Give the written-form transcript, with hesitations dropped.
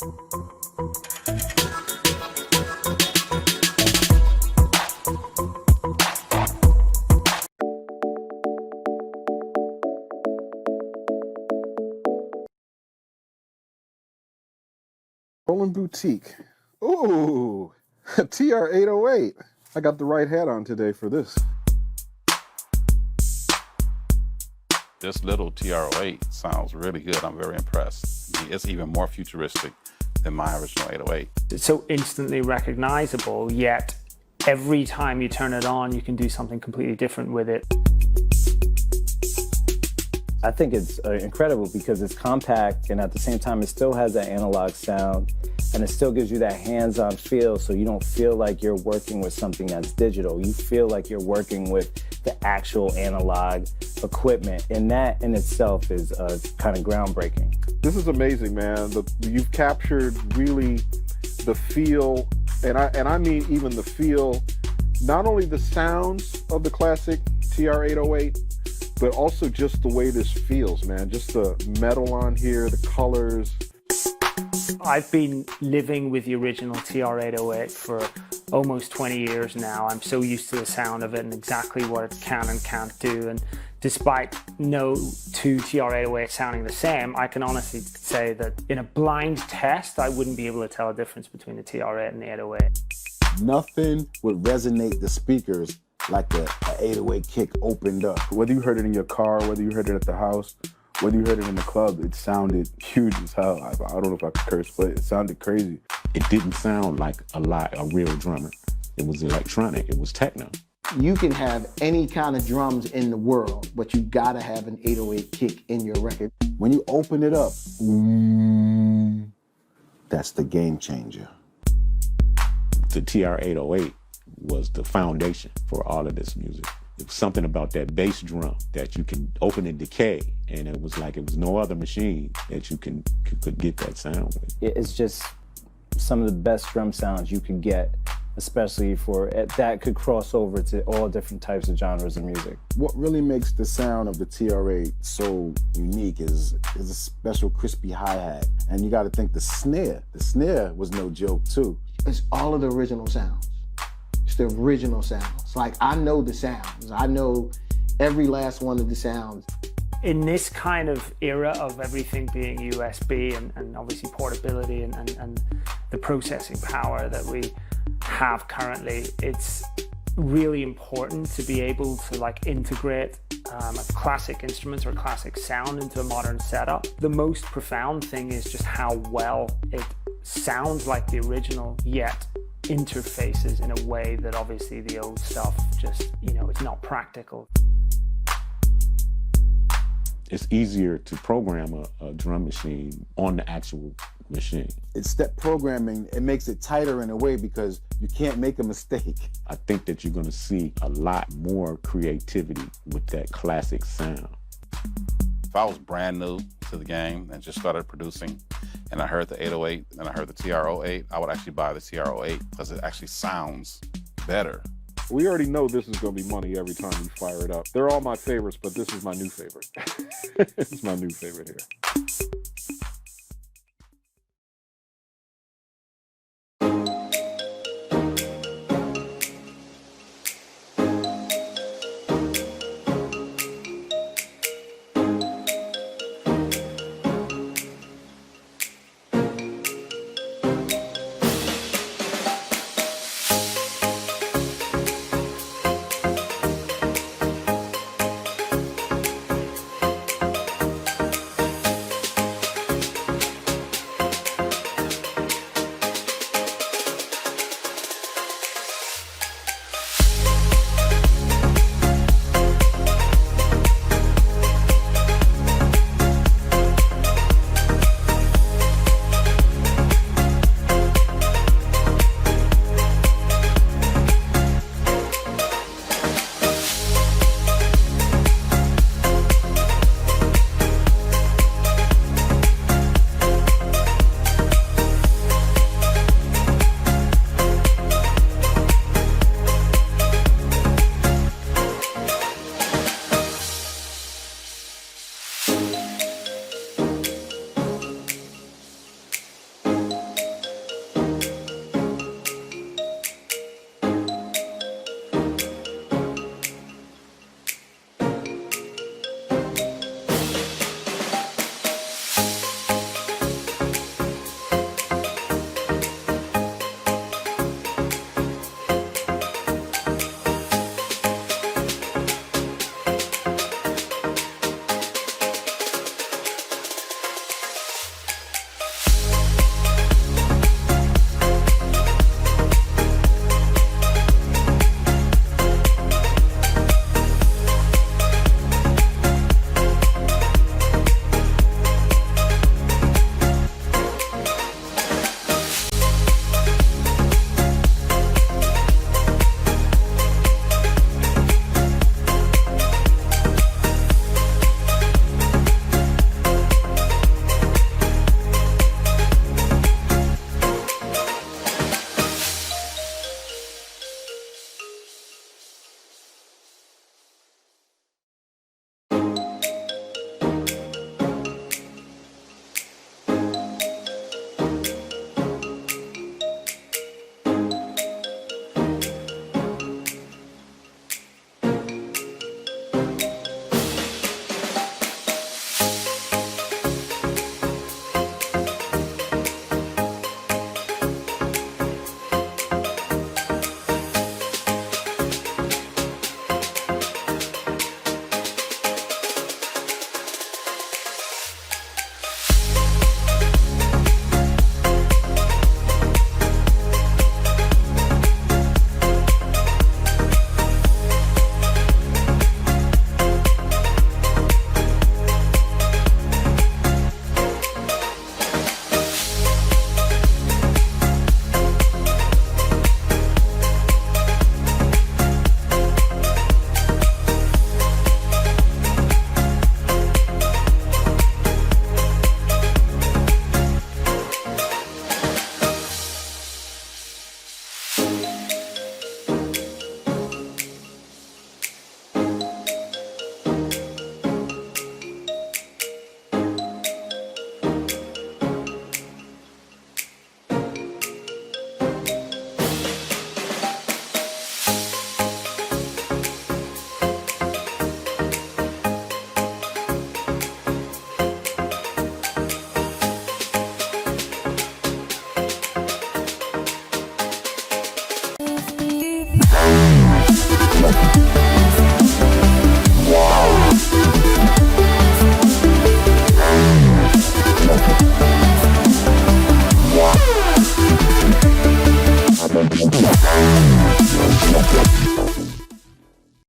Roland Boutique. Ooh, TR-808. I got the right hat on today for this. This little TR-08 sounds really good. I'm very impressed. It's even more futuristic than my original 808. It's so instantly recognizable, yet every time you turn it on, you can do something completely different with it. I think it's incredible because it's compact and at the same time it still has that analog sound and it still gives you that hands-on feel, so you don't feel like you're working with something that's digital. You feel like you're working with the actual analog equipment, and that in itself is kind of groundbreaking. This is amazing, man. You've captured really the feel, and I mean even the feel, not only the sounds of the classic TR-808, but also just the way this feels, man. Just the metal on here, the colors. I've been living with the original TR-808 for almost 20 years now. I'm so used to the sound of it and exactly what it can and can't do. And despite no two TR-808 sounding the same, I can honestly say that in a blind test, I wouldn't be able to tell a difference between the TR-8 and the 808. Nothing would resonate the speakers like the 808 kick opened up. Whether you heard it in your car, whether you heard it at the house, whether you heard it in the club, it sounded huge as hell. I don't know if I could curse, but it sounded crazy. It didn't sound like a real drummer. It was electronic, it was techno. You can have any kind of drums in the world, but you gotta have an 808 kick in your record. When you open it up, that's the game changer. The TR-808 was the foundation for all of this music. It was something about that bass drum that you can open and decay, and it was like it was no other machine that you could get that sound with. It's just some of the best drum sounds you could get, especially for that could cross over to all different types of genres of music. What really makes the sound of the TR-8 so unique is a special crispy hi-hat. And you gotta think the snare was no joke too. It's all of the original sounds. It's the original sounds. Like, I know the sounds. I know every last one of the sounds. In this kind of era of everything being USB and obviously portability and the processing power that we have currently, it's really important to be able to like integrate classic instruments or classic sound into a modern setup. The most profound thing is just how well it sounds like the original, yet interfaces in a way that obviously the old stuff just, it's not practical. It's easier to program a drum machine on the actual machine. It's step programming. It makes it tighter in a way because you can't make a mistake. I think that you're gonna see a lot more creativity with that classic sound. If I was brand new to the game and just started producing, and I heard the 808 and I heard the TR-08, I would actually buy the TR-08 because it actually sounds better. We already know this is gonna be money every time you fire it up. They're all my favorites, but this is my new favorite. It's my new favorite here. Bling.